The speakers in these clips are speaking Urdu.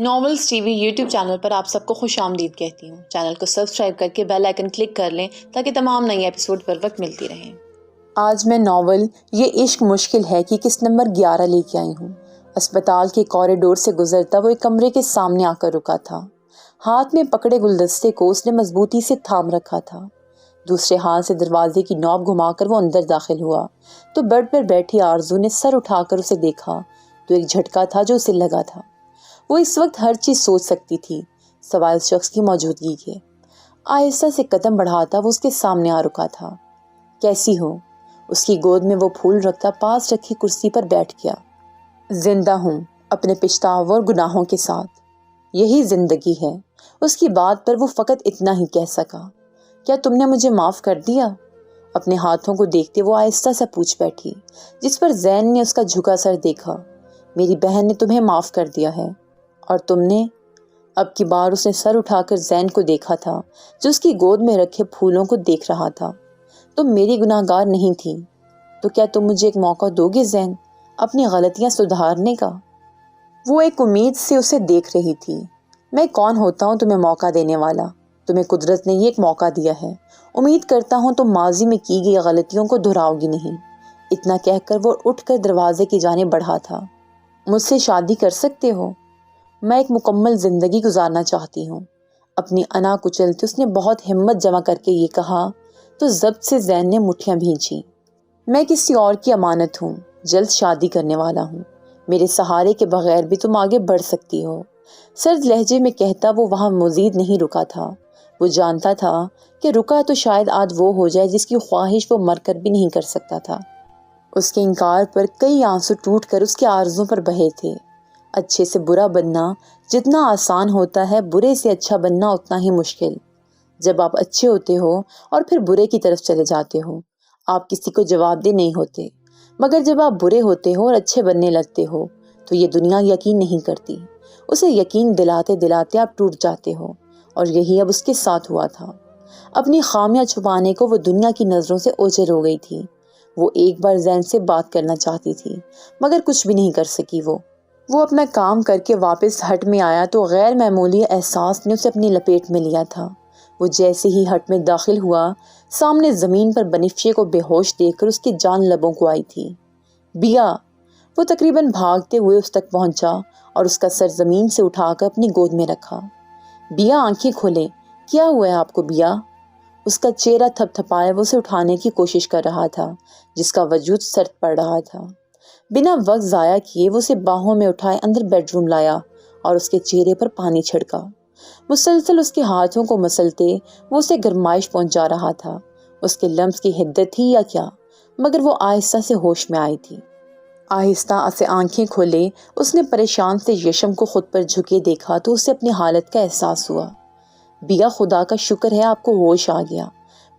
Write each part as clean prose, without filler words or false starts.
Novels T V YouTube channel پر آپ سب کو خوش آمدید کہتی ہوں۔ چینل کو سبسکرائب کر کے بیل آئیکن کلک کر لیں تاکہ تمام نئی ایپیسوڈ پر وقت ملتی رہیں۔ آج میں ناول یہ عشق مشکل ہے کہ کس نمبر 11 لے کے آئی ہوں۔ اسپتال کے کوریڈور سے گزرتا وہ ایک کمرے کے سامنے آ کر رکا تھا۔ ہاتھ میں پکڑے گلدستے کو اس نے مضبوطی سے تھام رکھا تھا۔ دوسرے ہاتھ سے دروازے کی نوب گھما کر وہ اندر داخل ہوا تو بیڈ پر بیٹھی آرزو نے سر اٹھا کر اسے دیکھا تو ایک جھٹکا تھا جو اسے لگا تھا۔ وہ اس وقت ہر چیز سوچ سکتی تھی سوائے اس شخص کی موجودگی کے۔ آہستہ سے قدم بڑھاتا وہ اس کے سامنے آ رکا تھا۔ کیسی ہو؟ اس کی گود میں وہ پھول رکھتا پاس رکھی کرسی پر بیٹھ گیا۔ زندہ ہوں اپنے پچھتاووں اور گناہوں کے ساتھ، یہی زندگی ہے۔ اس کی بات پر وہ فقط اتنا ہی کہہ سکا، کیا تم نے مجھے معاف کر دیا؟ اپنے ہاتھوں کو دیکھتے وہ آہستہ سا پوچھ بیٹھی، جس پر زین نے اس کا جھکا سر دیکھا۔ میری بہن نے تمہیں معاف کر دیا ہے، اور تم نے؟ اب کی بار اس نے سر اٹھا کر زین کو دیکھا تھا جو اس کی گود میں رکھے پھولوں کو دیکھ رہا تھا۔ تم میری گناہ گار نہیں تھی، تو کیا تم مجھے ایک موقع دو گے زین، اپنی غلطیاں سدھارنے کا؟ وہ ایک امید سے اسے دیکھ رہی تھی۔ میں کون ہوتا ہوں تمہیں موقع دینے والا؟ تمہیں قدرت نے یہ ایک موقع دیا ہے، امید کرتا ہوں تم ماضی میں کی گئی غلطیوں کو دہراؤ گی نہیں۔ اتنا کہہ کر وہ اٹھ کر دروازے کی جانب بڑھا تھا۔ مجھ سے شادی کر سکتے ہو؟ میں ایک مکمل زندگی گزارنا چاہتی ہوں۔ اپنی انا کچلتے اس نے بہت ہمت جمع کر کے یہ کہا تو ضبط سے زین نے مٹھیاں بھینچی۔ میں کسی اور کی امانت ہوں، جلد شادی کرنے والا ہوں۔ میرے سہارے کے بغیر بھی تم آگے بڑھ سکتی ہو۔ سرد لہجے میں کہتا وہ وہاں مزید نہیں رکا تھا۔ وہ جانتا تھا کہ رکا تو شاید آج وہ ہو جائے جس کی خواہش وہ مر کر بھی نہیں کر سکتا تھا۔ اس کے انکار پر کئی آنسو ٹوٹ کر اس کے آرزوں پر بہے تھے۔ اچھے سے برا بننا جتنا آسان ہوتا ہے، برے سے اچھا بننا اتنا ہی مشکل۔ جب آپ اچھے ہوتے ہو اور پھر برے کی طرف چلے جاتے ہو، آپ کسی کو جواب دہ نہیں ہوتے، مگر جب آپ برے ہوتے ہو اور اچھے بننے لگتے ہو تو یہ دنیا یقین نہیں کرتی۔ اسے یقین دلاتے دلاتے آپ ٹوٹ جاتے ہو، اور یہی اب اس کے ساتھ ہوا تھا۔ اپنی خامیاں چھپانے کو وہ دنیا کی نظروں سے اوجھل ہو گئی تھی۔ وہ ایک بار زین سے بات کرنا چاہتی تھی مگر کچھ بھی نہیں کر سکی۔ وہ اپنا کام کر کے واپس ہٹ میں آیا تو غیر معمولی احساس نے اسے اپنی لپیٹ میں لیا تھا۔ وہ جیسے ہی ہٹ میں داخل ہوا، سامنے زمین پر بنفشے کو بے ہوش دیکھ کر اس کی جان لبوں کو آئی تھی۔ بیا! وہ تقریباً بھاگتے ہوئے اس تک پہنچا اور اس کا سر زمین سے اٹھا کر اپنی گود میں رکھا۔ بیا آنکھیں کھولیں، کیا ہوا ہے آپ کو بیا؟ اس کا چہرہ تھپ تھپائے وہ اسے اٹھانے کی کوشش کر رہا تھا جس کا وجود سرد پڑ رہا تھا۔ بنا وقت ضائع کیے وہ اسے باہوں میں اٹھائے اندر بیڈ روم لایا اور اس کے چہرے پر پانی چھڑکا۔ مسلسل اس کے ہاتھوں کو مسلتے وہ اسے گرمائش پہنچا رہا تھا۔ اس کے لمس کی حدت تھی یا کیا، مگر وہ آہستہ سے ہوش میں آئی تھی۔ آہستہ سے آنکھیں کھولے اس نے پریشان سے یشم کو خود پر جھکے دیکھا تو اسے اپنی حالت کا احساس ہوا۔ بیا خدا کا شکر ہے آپ کو ہوش آ گیا،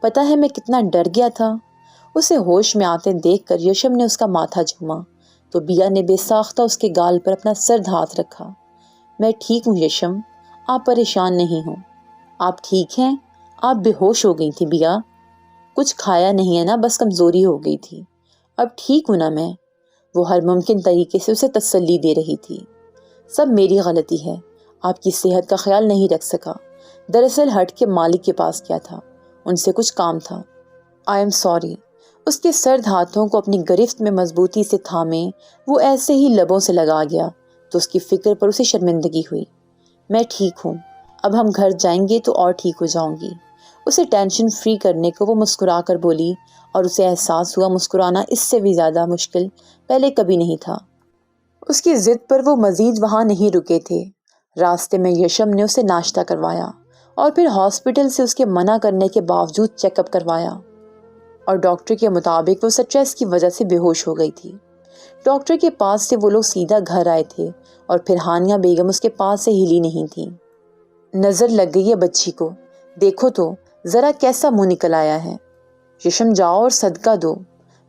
پتہ ہے میں کتنا ڈر گیا تھا۔ اسے ہوش میں آتے دیکھ کر یشم نے اس کا ماتھا چوما تو بیا نے بے ساختہ اس کے گال پر اپنا سرد ہاتھ رکھا۔ میں ٹھیک ہوں یشم، آپ پریشان نہیں ہوں۔ آپ ٹھیک ہیں؟ آپ بے ہوش ہو گئی تھی بیا۔ کچھ کھایا نہیں ہے نا، بس کمزوری ہو گئی تھی۔ اب ٹھیک ہوں نا میں؟ وہ ہر ممکن طریقے سے اسے تسلی دے رہی تھی۔ سب میری غلطی ہے، آپ کی صحت کا خیال نہیں رکھ سکا۔ دراصل ہٹ کے مالک کے پاس کیا تھا، ان سے کچھ کام تھا۔ I am sorry. اس کے سرد ہاتھوں کو اپنی گرفت میں مضبوطی سے تھامے وہ ایسے ہی لبوں سے لگا گیا تو اس کی فکر پر اسے شرمندگی ہوئی۔ میں ٹھیک ہوں، اب ہم گھر جائیں گے تو اور ٹھیک ہو جاؤں گی۔ اسے ٹینشن فری کرنے کو وہ مسکرا کر بولی اور اسے احساس ہوا مسکرانا اس سے بھی زیادہ مشکل پہلے کبھی نہیں تھا۔ اس کی ضد پر وہ مزید وہاں نہیں رکے تھے۔ راستے میں یشم نے اسے ناشتہ کروایا اور پھر ہاسپٹل سے اس کے منع کرنے کے باوجود چیک اپ کروایا، اور ڈاکٹر کے مطابق وہ سٹریس کی وجہ سے بے ہوش ہو گئی تھی۔ ڈاکٹر کے پاس سے وہ لوگ سیدھا گھر آئے تھے اور پھر ہانیہ بیگم اس کے پاس سے ہلی نہیں تھی۔ نظر لگ گئی ہے بچی کو، دیکھو تو ذرا کیسا منہ نکل آیا ہے۔ یشم جاؤ اور صدقہ دو۔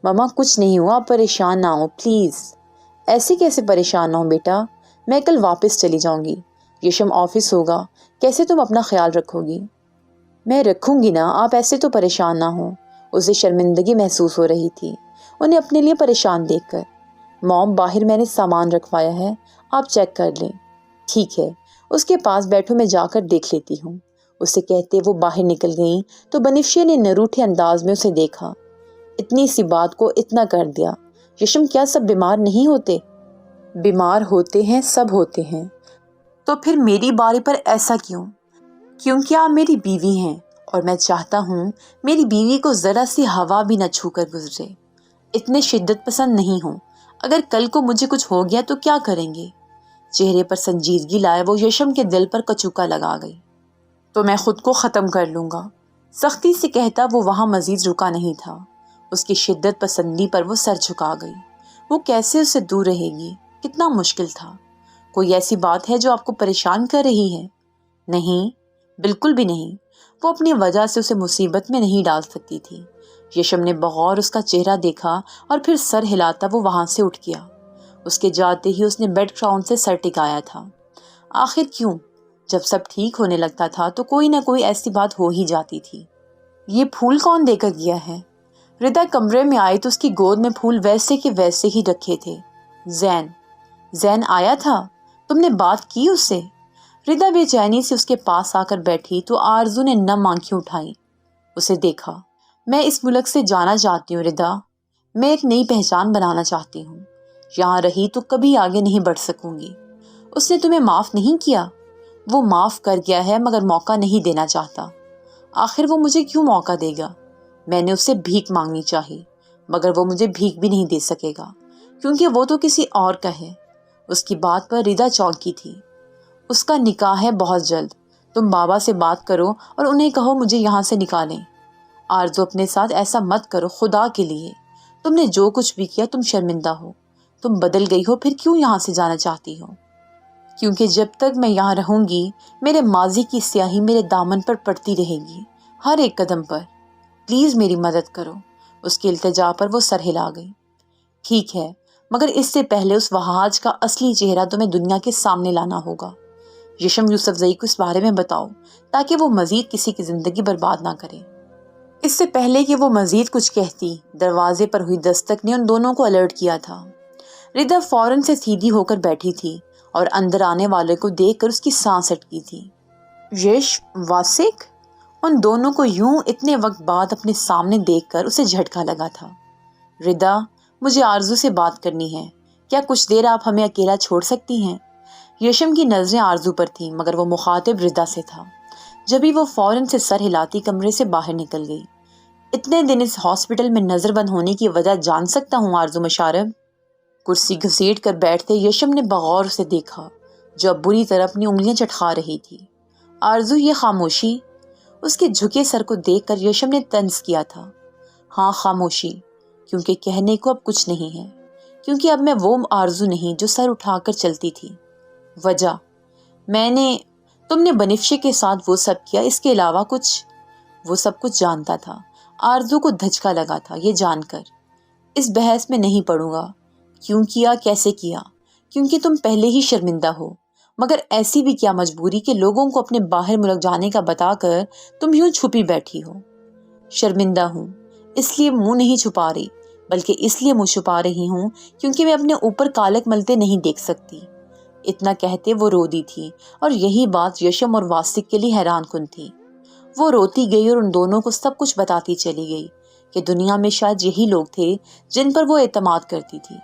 ماما کچھ نہیں ہوا، آپ پریشان نہ ہو پلیز۔ ایسے کیسے پریشان نہ ہو بیٹا، میں کل واپس چلی جاؤں گی۔ یشم آفس ہوگا، کیسے تم اپنا خیال رکھو گی؟ میں رکھوں گی نا، آپ ایسے تو پریشان نہ ہو۔ اسے شرمندگی محسوس ہو رہی تھی انہیں اپنے لیے پریشان دیکھ کر۔ موم باہر میں نے سامان رکھوایا ہے، آپ چیک کر لیں۔ ٹھیک ہے، اس کے پاس بیٹھو، میں جا کر دیکھ لیتی ہوں، اسے کہتے وہ باہر نکل گئیں تو بنفشے نے نروٹھے انداز میں اسے دیکھا۔ اتنی سی بات کو اتنا کر دیا۔ یشم، کیا سب بیمار نہیں ہوتے؟ بیمار ہوتے ہیں، سب ہوتے ہیں، تو پھر میری باری پر ایسا کیوں؟ کیونکہ آپ میری بیوی ہیں اور میں چاہتا ہوں میری بیوی کو ذرا سی ہوا بھی نہ چھو کر گزرے۔ اتنے شدت پسند نہیں ہوں، اگر کل کو مجھے کچھ ہو گیا تو کیا کریں گے؟ چہرے پر سنجیدگی لائے وہ یشم کے دل پر کچوکا لگا گئی۔ تو میں خود کو ختم کر لوں گا، سختی سے کہتا وہ وہاں مزید رکا نہیں تھا۔ اس کی شدت پسندی پر وہ سر جھکا گئی۔ وہ کیسے اسے دور رہے گی؟ کتنا مشکل تھا۔ کوئی ایسی بات ہے جو آپ کو پریشان کر رہی ہے؟ نہیں، بالکل بھی نہیں۔ وہ اپنی وجہ سے اسے مصیبت میں نہیں ڈال سکتی تھی۔ یشم نے بغور اس کا چہرہ دیکھا اور پھر سر ہلاتا وہ وہاں سے اٹھ گیا۔ اس کے جاتے ہی اس نے بیڈ کراؤن سے سر ٹکایا تھا۔ آخر کیوں؟ جب سب ٹھیک ہونے لگتا تھا تو کوئی نہ کوئی ایسی بات ہو ہی جاتی تھی۔ یہ پھول کون دے کر گیا ہے؟ ردا کمرے میں آئی تو اس کی گود میں پھول ویسے کے ویسے ہی رکھے تھے۔ زین آیا تھا؟ تم نے بات کی اس سے؟ ردا بے چینی سے اس کے پاس آ کر بیٹھی تو آرزو نے نم آنکھیں اٹھائیں، اسے دیکھا۔ میں اس ملک سے جانا چاہتی ہوں ردا، میں ایک نئی پہچان بنانا چاہتی ہوں، یہاں رہی تو کبھی آگے نہیں بڑھ سکوں گی۔ اس نے تمہیں معاف نہیں کیا؟ وہ معاف کر گیا ہے مگر موقع نہیں دینا چاہتا۔ آخر وہ مجھے کیوں موقع دے گا؟ میں نے اس سے بھیک مانگنی چاہی مگر وہ مجھے بھیک بھی نہیں دے سکے گا، کیونکہ وہ تو کسی اور کا ہے۔ اس کی بات پر ردا چونکی تھی۔ اس کا نکاح ہے بہت جلد، تم بابا سے بات کرو اور انہیں کہو مجھے یہاں سے نکالیں۔ آرزو اپنے ساتھ ایسا مت کرو، خدا کے لیے۔ تم نے جو کچھ بھی کیا تم شرمندہ ہو، تم بدل گئی ہو، پھر کیوں یہاں سے جانا چاہتی ہو؟ کیونکہ جب تک میں یہاں رہوں گی میرے ماضی کی سیاہی میرے دامن پر پڑتی رہے گی، ہر ایک قدم پر۔ پلیز میری مدد کرو۔ اس کی التجا پر وہ سر ہلا گئی۔ ٹھیک ہے، مگر اس سے پہلے اس وہاج کا اصلی چہرہ تمہیں دنیا کے سامنے لانا ہوگا۔ یشم یوسفزئی کو اس بارے میں بتاؤ تاکہ وہ مزید کسی کی زندگی برباد نہ کرے۔ اس سے پہلے کہ وہ مزید کچھ کہتی، دروازے پر ہوئی دستک نے ان دونوں کو الرٹ کیا تھا۔ ردا فوراً سے سیدھی ہو کر بیٹھی تھی اور اندر آنے والے کو دیکھ کر اس کی سانس اٹکی تھی۔ یش، واسک؟ ان دونوں کو یوں اتنے وقت بعد اپنے سامنے دیکھ کر اسے جھٹکا لگا تھا۔ ردا، مجھے آرزو سے بات کرنی ہے، کیا کچھ دیر آپ ہمیں اکیلا چھوڑ سکتی ہیں؟ یشم کی نظریں آرزو پر تھیں مگر وہ مخاطب ردا سے تھا۔ جبھی وہ فوراً سے سر ہلاتی کمرے سے باہر نکل گئی۔ اتنے دن اس ہاسپٹل میں نظر بند ہونے کی وجہ جان سکتا ہوں آرزو مشارب؟ کرسی گھسیٹ کر بیٹھتے یشم نے بغور سے دیکھا جو اب بری طرح اپنی انگلیاں چٹکا رہی تھی۔ آرزو، یہ خاموشی؟ اس کے جھکے سر کو دیکھ کر یشم نے طنز کیا تھا۔ ہاں، خاموشی، کیونکہ کہنے کو اب کچھ نہیں ہے، کیونکہ اب میں وہ آرزو نہیں جو سر اٹھا کر چلتی تھی۔ وجہ؟ تم نے بنفشے کے ساتھ وہ سب کیا، اس کے علاوہ کچھ؟ وہ سب کچھ جانتا تھا۔ آرزو کو دھچکا لگا تھا یہ جان کر۔ اس بحث میں نہیں پڑوں گا، کیوں کیا، کیسے کیا، کیونکہ تم پہلے ہی شرمندہ ہو، مگر ایسی بھی کیا مجبوری کہ لوگوں کو اپنے باہر ملک جانے کا بتا کر تم یوں چھپی بیٹھی ہو؟ شرمندہ ہوں، اس لیے منہ نہیں چھپا رہی، بلکہ اس لیے منہ چھپا رہی ہوں کیونکہ میں اپنے اوپر کالک ملتے نہیں دیکھ سکتی۔ اتنا کہتے وہ رو دی تھی اور یہی بات یشم اور واسک کے لیے حیران کن تھی۔ وہ روتی گئی اور ان دونوں کو سب کچھ بتاتی چلی گئی کہ دنیا میں شاید یہی لوگ تھے جن پر وہ اعتماد کرتی تھی۔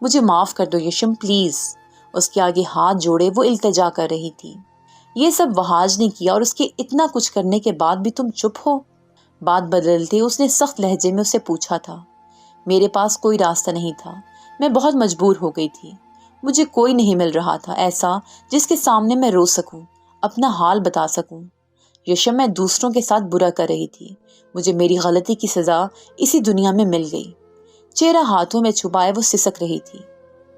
مجھے معاف کر دو یشم، پلیز۔ اس کے آگے ہاتھ جوڑے وہ التجا کر رہی تھی۔ یہ سب وہاج نے کیا اور اس کے اتنا کچھ کرنے کے بعد بھی تم چپ ہو؟ بات بدلتے اس نے سخت لہجے میں اسے پوچھا تھا۔ میرے پاس کوئی راستہ نہیں تھا، میں بہت مجبور ہو گئی تھی۔ مجھے کوئی نہیں مل رہا تھا ایسا جس کے سامنے میں رو سکوں، اپنا حال بتا سکوں۔ یشم، میں دوسروں کے ساتھ برا کر رہی تھی، مجھے میری غلطی کی سزا اسی دنیا میں مل گئی۔ چہرہ ہاتھوں میں چھپائے وہ سسک رہی تھی۔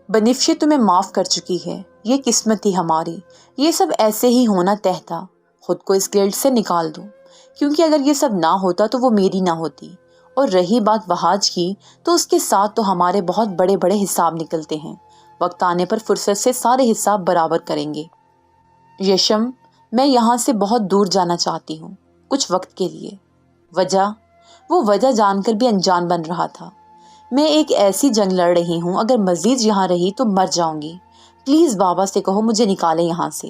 بنفشے تمہیں معاف کر چکی ہے، یہ قسمت تھی ہماری، یہ سب ایسے ہی ہونا طے تھا۔ خود کو اس گلٹ سے نکال دو، کیونکہ اگر یہ سب نہ ہوتا تو وہ میری نہ ہوتی۔ اور رہی بات وہاج کی تو اس کے ساتھ تو ہمارے بہت بڑے بڑے حساب نکلتے ہیں، وقت آنے پر فرصت سے سارے حساب برابر کریں گے۔ یشم، میں یہاں سے بہت دور جانا چاہتی ہوں، کچھ وقت کے لیے۔ وجہ؟ وہ وجہ جان کر بھی انجان بن رہا تھا۔ میں ایک ایسی جنگ لڑ رہی ہوں، اگر مزید یہاں رہی تو مر جاؤں گی، پلیز بابا سے کہو مجھے نکالیں یہاں سے،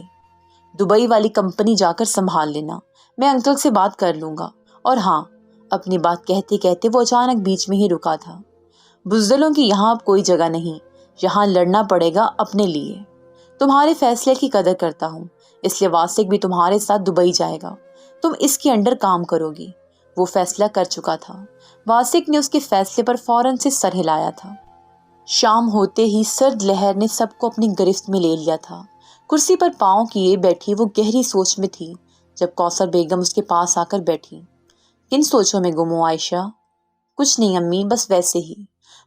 دبئی والی کمپنی جا کر سنبھال لینا، میں انکل سے بات کر لوں گا۔ اور ہاں، اپنی بات کہتے کہتے وہ اچانک بیچ میں ہی رکا تھا۔ بزدلوں کی یہاں اب کوئی جگہ نہیں، یہاں لڑنا پڑے گا اپنے لیے۔ تمہارے فیصلے کی قدر کرتا ہوں، اس لیے واسق بھی تمہارے ساتھ دبئی جائے گا، تم اس کے انڈر کام کرو گی۔ وہ فیصلہ کر چکا تھا۔ واسق نے اس کے فیصلے پر فوراً سے سر ہلایا تھا۔ شام ہوتے ہی سرد لہر نے سب کو اپنی گرفت میں لے لیا تھا۔ کرسی پر پاؤں کیے بیٹھی وہ گہری سوچ میں تھی جب کوثر بیگم اس کے پاس آ کر بیٹھی۔ کن سوچوں میں گم ہو عائشہ؟ کچھ نہیں امی، بس ویسے ہی،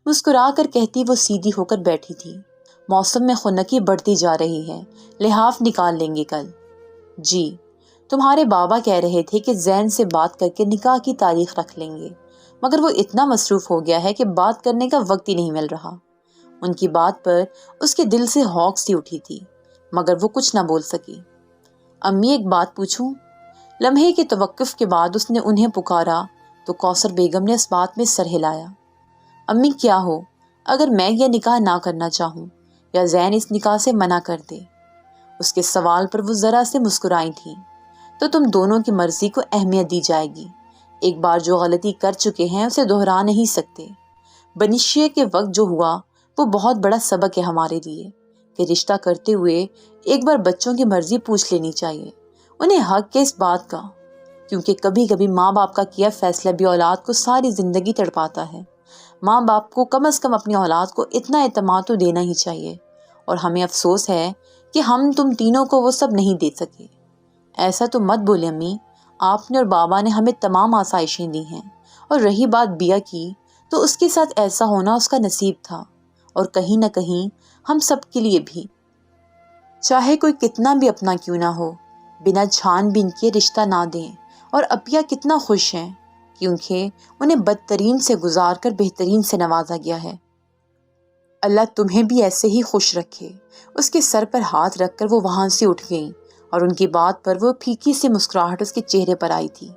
مسکرا کر کہتی وہ سیدھی ہو کر بیٹھی تھی۔ موسم میں خنکی بڑھتی جا رہی ہے، لحاف نکال لیں گے کل؟ جی، تمہارے بابا کہہ رہے تھے کہ زین سے بات کر کے نکاح کی تاریخ رکھ لیں گے، مگر وہ اتنا مصروف ہو گیا ہے کہ بات کرنے کا وقت ہی نہیں مل رہا۔ ان کی بات پر اس کے دل سے ہونک سی اٹھی تھی، مگر وہ کچھ نہ بول سکی۔ امی ایک بات پوچھوں؟ لمحے کے توقف کے بعد اس نے انہیں پکارا تو کوثر بیگم نے اس بات میں سر ہلایا۔ امی کیا ہو؟ اگر میں یہ نکاح نہ کرنا چاہوں یا زین اس نکاح سے منع کر دے؟ اس کے سوال پر وہ ذرا سے مسکرائی تھی۔ تو تم دونوں کی مرضی کو اہمیت دی جائے گی، ایک بار جو غلطی کر چکے ہیں اسے دہرا نہیں سکتے۔ بنشیے کے وقت جو ہوا وہ بہت بڑا سبق ہے ہمارے لیے کہ رشتہ کرتے ہوئے ایک بار بچوں کی مرضی پوچھ لینی چاہیے، انہیں حق ہے اس بات کا، کیونکہ کبھی کبھی ماں باپ کا کیا فیصلہ بھی اولاد کو ساری زندگی تڑپاتا ہے۔ ماں باپ کو کم از کم اپنی اولاد کو اتنا اعتماد تو دینا ہی چاہیے، اور ہمیں افسوس ہے کہ ہم تم تینوں کو وہ سب نہیں دے سکے۔ ایسا تو مت بولے امی، آپ نے اور بابا نے ہمیں تمام آسائشیں دی ہیں، اور رہی بات بیا کی تو اس کے ساتھ ایسا ہونا اس کا نصیب تھا، اور کہیں نہ کہیں ہم سب کے لیے بھی، چاہے کوئی کتنا بھی اپنا کیوں نہ ہو، بنا چھان بین کے رشتہ نہ دیں۔ اور ابیا کتنا خوش ہیں کیونکہ انہیں بدترین سے گزار کر بہترین سے نوازا گیا ہے۔ اللہ تمہیں بھی ایسے ہی خوش رکھے۔ اس کے سر پر ہاتھ رکھ کر وہ وہاں سے اٹھ گئی، اور ان کی بات پر وہ پھیکی سی مسکراہٹ اس کے چہرے پر آئی تھی۔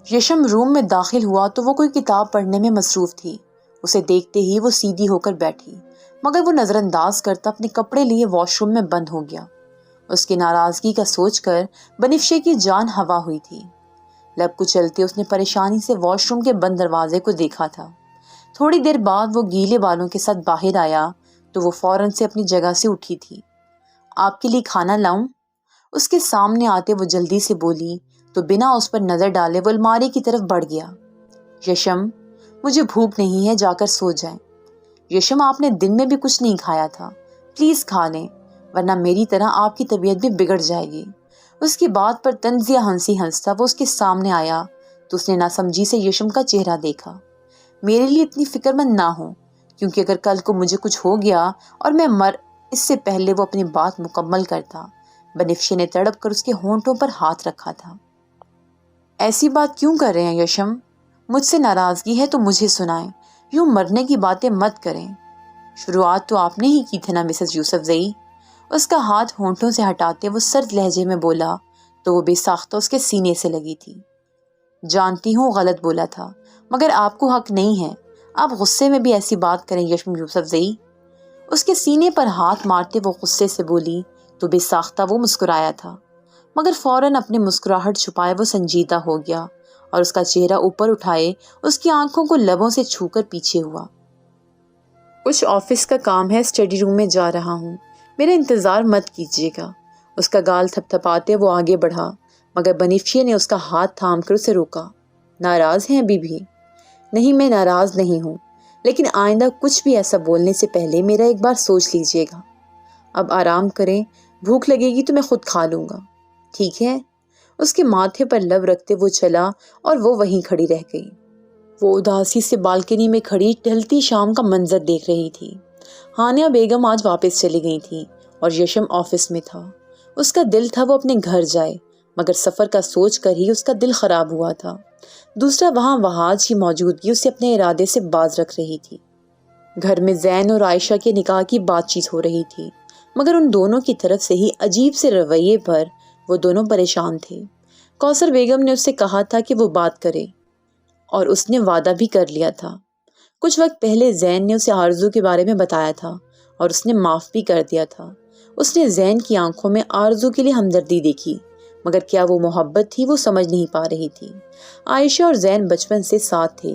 یشم روم میں داخل ہوا تو وہ کوئی کتاب پڑھنے میں مصروف تھی۔ اسے دیکھتے ہی وہ سیدھی ہو کر بیٹھی، مگر وہ نظر انداز کرتا اپنے کپڑے لیے واش روم میں بند ہو گیا۔ اس کی ناراضگی کا سوچ کر بنفشے کی جان ہوا ہوئی تھی۔ لب کچلتے اس نے پریشانی سے واش روم کے بند دروازے کو دیکھا تھا۔ تھوڑی دیر بعد وہ گیلے بالوں کے ساتھ باہر آیا تو وہ فوراً سے اپنی جگہ سے اٹھی تھی۔ آپ کے لیے کھانا لاؤں؟ اس کے سامنے آتے وہ جلدی سے بولی تو بنا اس پر نظر ڈالے وہ الماری کی طرف بڑھ گیا۔ یشم، مجھے بھوک نہیں ہے، جا کر سو جائیں۔ یشم، آپ نے دن میں بھی کچھ نہیں کھایا تھا، پلیز کھا لیں، ورنہ میری طرح آپ کی طبیعت بھی بگڑ جائے گی۔ اس کی بات پر طنزیہ ہنسی ہنستا وہ اس کے سامنے آیا تو اس نے ناسمجھی سے یشم کا چہرہ دیکھا۔ میرے لیے اتنی فکر مند نہ ہو، کیونکہ اگر کل کو مجھے کچھ ہو گیا اور میں اس سے پہلے وہ اپنی بات مکمل کرتا۔ بنفشے نے تڑپ کر اس کے ہونٹوں پر ہاتھ رکھا تھا۔ ایسی بات کیوں کر رہے ہیں یشم؟ مجھ سے ناراضگی ہے تو مجھے سنائیں، یوں مرنے کی باتیں مت کریں۔ شروعات تو آپ نے ہی کی تھی نا مسز یوسف زئی۔ اس کا ہاتھ ہونٹوں سے ہٹاتے وہ سرد لہجے میں بولا تو وہ بے ساختہ اس کے سینے سے لگی تھی۔ جانتی ہوں غلط بولا تھا، مگر آپ کو حق نہیں ہے، آپ غصے میں بھی ایسی بات کریں یشم یوسف زئی۔ اس کے سینے پر ہاتھ مارتے وہ غصے سے بولی تو بے ساختہ وہ مسکرایا تھا، مگر فوراً اپنی مسکراہٹ چھپائے وہ سنجیدہ ہو گیا اور اس کا چہرہ اوپر اٹھائے اس کی آنکھوں کو لبوں سے چھو کر پیچھے ہوا۔ کچھ آفس کا کام ہے، اسٹڈی روم میں جا رہا ہوں، میرا انتظار مت کیجیے گا۔ اس کا گال تھپ تھپاتے وہ آگے بڑھا، مگر بنفشے نے اس کا ہاتھ تھام کر اسے روکا۔ ناراض ہیں ابھی بھی؟ نہیں، میں ناراض نہیں ہوں، لیکن آئندہ کچھ بھی ایسا بولنے سے پہلے میرا ایک بار سوچ لیجیے گا۔ اب آرام کریں، بھوک لگے گی تو میں خود کھا لوں گا، ٹھیک ہے؟ اس کے ماتھے پر لب رکھتے وہ چلا اور وہ وہیں کھڑی رہ گئی۔ وہ اداسی سے بالکنی میں کھڑی ڈھلتی شام کا منظر دیکھ رہی تھی۔ ہانیہ بیگم آج واپس چلی گئی تھی اور یشم آفس میں تھا۔ اس کا دل تھا وہ اپنے گھر جائے، مگر سفر کا سوچ کر ہی اس کا دل خراب ہوا تھا۔ دوسرا وہاں وہاج کی موجودگی اسے اپنے ارادے سے باز رکھ رہی تھی۔ گھر میں زین اور عائشہ کے نکاح کی بات چیت ہو رہی تھی، مگر ان دونوں کی طرف سے ہی عجیب سے رویے پر وہ دونوں پریشان تھے۔ کوثر بیگم نے اس سے کہا تھا کہ وہ بات کرے، اور اس نے وعدہ بھی کر لیا تھا۔ کچھ وقت پہلے زین نے اسے آرزو کے بارے میں بتایا تھا اور اس نے معاف بھی کر دیا تھا۔ اس نے زین کی آنکھوں میں آرزو کے لیے ہمدردی دیکھی، مگر کیا وہ محبت تھی وہ سمجھ نہیں پا رہی تھی۔ عائشہ اور زین بچپن سے ساتھ تھے،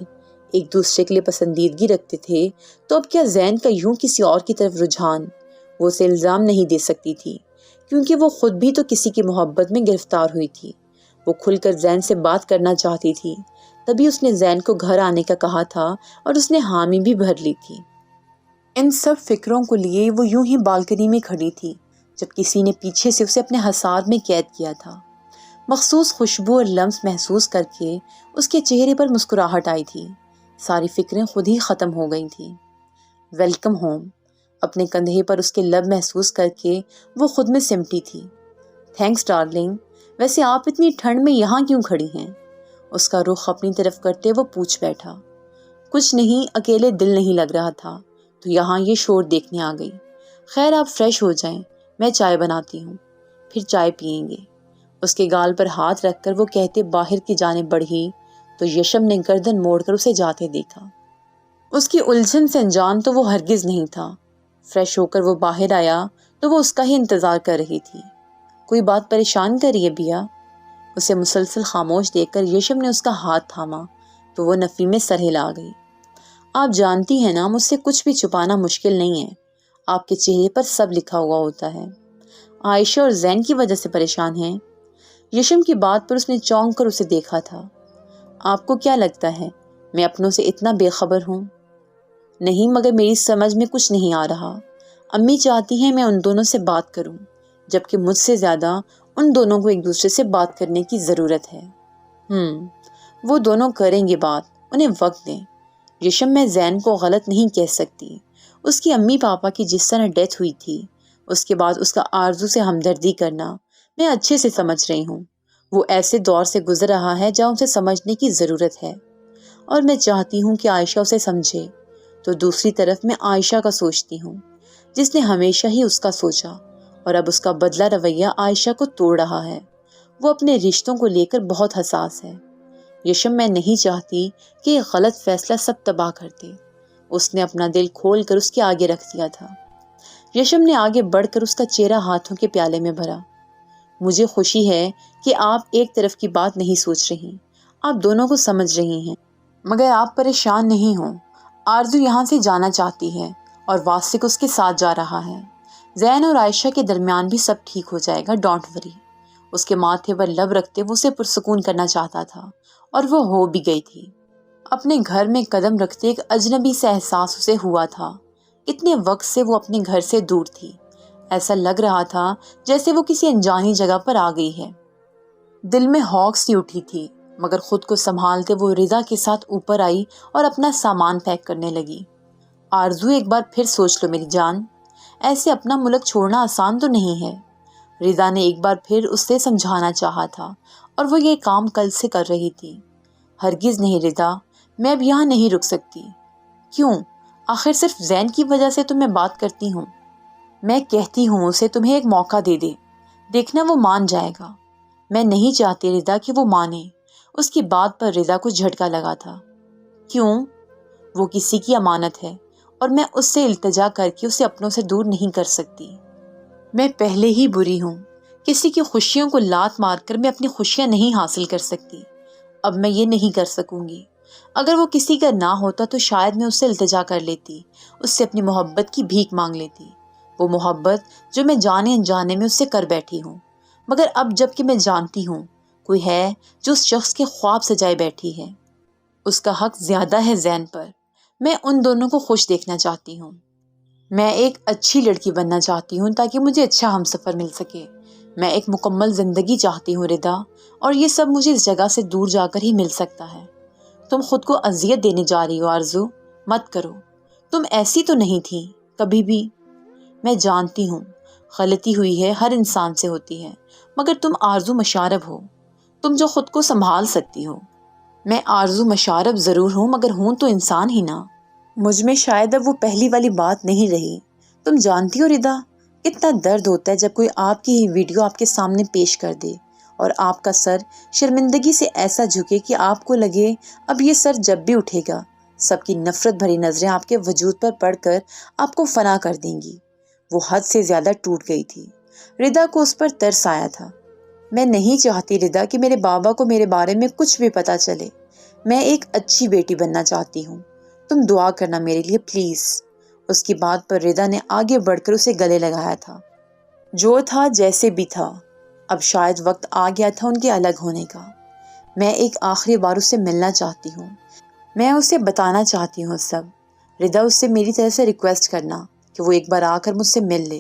ایک دوسرے کے لیے پسندیدگی رکھتے تھے، تو اب کیا زین کا یوں کسی اور کی طرف رجحان؟ وہ اسے الزام نہیں دے سکتی تھی، کیونکہ وہ خود بھی تو کسی کی محبت میں گرفتار ہوئی تھی۔ وہ کھل کر زین سے بات کرنا چاہتی تھی، تبھی اس نے زین کو گھر آنے کا کہا تھا اور اس نے حامی بھی بھر لی تھی۔ ان سب فکروں کو لیے وہ یوں ہی بالکنی میں کھڑی تھی جب کسی نے پیچھے سے اسے اپنے حساب میں قید کیا تھا۔ مخصوص خوشبو اور لمس محسوس کر کے اس کے چہرے پر مسکراہٹ آئی تھی، ساری فکریں خود ہی ختم ہو گئی تھیں۔ ویلکم ہوم، اپنے کندھے پر اس کے لب محسوس کر کے وہ خود میں سمٹی تھی۔ تھینکس ڈارلنگ، ویسے آپ اتنی ٹھنڈ میں یہاں کیوں کھڑی ہیں؟ اس کا رخ اپنی طرف کرتے وہ پوچھ بیٹھا۔ کچھ نہیں، اکیلے دل نہیں لگ رہا تھا تو یہاں یہ شور دیکھنے آ گئی۔ خیر آپ فریش ہو جائیں، میں چائے بناتی ہوں، پھر چائے پئیں گے۔ اس کے گال پر ہاتھ رکھ کر وہ کہتے باہر کی جانب بڑھی تو یشم نے گردن موڑ کر اسے جاتے دیکھا۔ اس کی الجھن سے انجان تو وہ ہرگز نہیں تھا۔ فریش ہو کر وہ باہر آیا تو وہ اس کا ہی انتظار کر رہی تھی۔ کوئی بات پریشان کر رہی ہے بیا؟ اسے مسلسل خاموش دیکھ کر یشم نے اس کا ہاتھ تھاما تو وہ نفی میں سر ہلا گئی۔ آپ جانتی ہیں نا، مجھ سے کچھ بھی چھپانا مشکل نہیں ہے، آپ کے چہرے پر سب لکھا ہوا ہوتا ہے۔ عائشہ اور زین کی وجہ سے پریشان ہیں؟ یشم کی بات پر اس نے چونک کر اسے دیکھا تھا۔ آپ کو کیا لگتا ہے میں اپنوں سے اتنا بے خبر ہوں؟ نہیں، مگر میری سمجھ میں کچھ نہیں آ رہا۔ امی چاہتی ہیں میں ان دونوں سے بات کروں، جبکہ مجھ سے زیادہ ان دونوں کو ایک دوسرے سے بات کرنے کی ضرورت ہے۔ وہ دونوں کریں گے بات، انہیں وقت دیں۔ یشم، میں زین کو غلط نہیں کہہ سکتی، اس کی امی پاپا کی جس طرح ڈیتھ ہوئی تھی اس کے بعد اس کا آرزو سے ہمدردی کرنا میں اچھے سے سمجھ رہی ہوں۔ وہ ایسے دور سے گزر رہا ہے جہاں اسے سمجھنے کی ضرورت ہے، اور میں چاہتی ہوں کہ عائشہ اسے سمجھے۔ تو دوسری طرف میں عائشہ کا سوچتی ہوں، جس نے ہمیشہ ہی اس کا سوچا، اور اب اس کا بدلہ رویہ عائشہ کو توڑ رہا ہے۔ وہ اپنے رشتوں کو لے کر بہت حساس ہے۔ یشم، میں نہیں چاہتی کہ یہ غلط فیصلہ سب تباہ کر دے۔ اس نے اپنا دل کھول کر اس کے آگے رکھ دیا تھا۔ یشم نے آگے بڑھ کر اس کا چہرہ ہاتھوں کے پیالے میں بھرا۔ مجھے خوشی ہے کہ آپ ایک طرف کی بات نہیں سوچ رہی، آپ دونوں کو سمجھ رہی ہیں، مگر آپ پریشان نہیں ہوں۔ آرزو یہاں سے جانا چاہتی ہے اور واسق اس کے ساتھ جا رہا ہے۔ زین اور عائشہ کے درمیان بھی سب ٹھیک ہو جائے گا، ڈونٹ وری۔ اس کے ماتھے پر لب رکھتے وہ اسے پرسکون کرنا چاہتا تھا، اور وہ ہو بھی گئی تھی۔ اپنے گھر میں قدم رکھتے ایک اجنبی سے احساس اسے ہوا تھا۔ اتنے وقت سے وہ اپنے گھر سے دور تھی، ایسا لگ رہا تھا جیسے وہ کسی انجانی جگہ پر آ گئی ہے۔ دل میں ہوک سی اٹھی تھی، مگر خود کو سنبھالتے وہ رضا کے ساتھ اوپر آئی اور اپنا سامان پیک کرنے لگی۔ آرزو، ایک بار پھر سوچ لو میری جان، ایسے اپنا ملک چھوڑنا آسان تو نہیں ہے۔ رضا نے ایک بار پھر اس سے سمجھانا چاہا تھا، اور وہ یہ کام کل سے کر رہی تھی۔ ہرگز نہیں رضا، میں اب یہاں نہیں رک سکتی۔ کیوں؟ آخر صرف زین کی وجہ سے تو میں بات کرتی ہوں۔ میں کہتی ہوں اسے تمہیں ایک موقع دے دے، دیکھنا وہ مان جائے گا۔ میں نہیں چاہتی رضا کہ وہ مانے۔ اس کی بات پر رضا کو جھٹکا لگا تھا۔ کیوں؟ وہ کسی کی امانت ہے، اور میں اس سے التجا کر کے اسے اپنوں سے دور نہیں کر سکتی۔ میں پہلے ہی بری ہوں، کسی کی خوشیوں کو لات مار کر میں اپنی خوشیاں نہیں حاصل کر سکتی۔ اب میں یہ نہیں کر سکوں گی۔ اگر وہ کسی کا نہ ہوتا تو شاید میں اس سے التجا کر لیتی، اس سے اپنی محبت کی بھیک مانگ لیتی، وہ محبت جو میں جانے انجانے میں اس سے کر بیٹھی ہوں۔ مگر اب جب کہ میں جانتی ہوں کوئی ہے جو اس شخص کے خواب سجائے بیٹھی ہے، اس کا حق زیادہ ہے زین پر۔ میں ان دونوں کو خوش دیکھنا چاہتی ہوں۔ میں ایک اچھی لڑکی بننا چاہتی ہوں تاکہ مجھے اچھا ہمسفر مل سکے۔ میں ایک مکمل زندگی چاہتی ہوں ردا، اور یہ سب مجھے اس جگہ سے دور جا کر ہی مل سکتا ہے۔ تم خود کو اذیت دینے جا رہی ہو آرزو، مت کرو۔ تم ایسی تو نہیں تھی کبھی بھی۔ میں جانتی ہوں غلطی ہوئی ہے، ہر انسان سے ہوتی ہے، مگر تم آرزو مشارب ہو، تم جو خود کو سنبھال سکتی ہو۔ میں آرزو مشارب ضرور ہوں، مگر ہوں تو انسان ہی نا۔ مجھ میں شاید اب وہ پہلی والی بات نہیں رہی۔ تم جانتی ہو ردا، کتنا درد ہوتا ہے جب کوئی آپ کی ویڈیو آپ کے سامنے پیش کر دے اور آپ کا سر شرمندگی سے ایسا جھکے کہ آپ کو لگے اب یہ سر جب بھی اٹھے گا سب کی نفرت بھری نظریں آپ کے وجود پر پڑ کر آپ کو فنا کر دیں گی۔ وہ حد سے زیادہ ٹوٹ گئی تھی۔ ردا کو اس پر ترس آیا تھا۔ میں نہیں چاہتی ردا کہ میرے بابا کو میرے بارے میں کچھ بھی پتا چلے۔ میں ایک اچھی بیٹی بننا چاہتی ہوں۔ تم دعا کرنا میرے لیے پلیز۔ اس کی بات پر ردا نے آگے بڑھ کر اسے گلے لگایا تھا۔ جو تھا جیسے بھی تھا، اب شاید وقت آ گیا تھا ان کے الگ ہونے کا۔ میں ایک آخری بار اسے ملنا چاہتی ہوں۔ میں اسے بتانا چاہتی ہوں سب۔ ردا، اس سے میری طرف سے ریکویسٹ کرنا کہ وہ ایک بار آ کر مجھ سے مل لے۔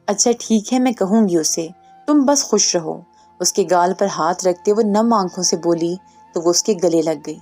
اچھا ٹھیک ہے، میں کہوں گی اسے، تم بس خوش رہو۔ اس کے گال پر ہاتھ رکھتے وہ نم آنکھوں سے بولی تو وہ اس کے گلے لگ گئی۔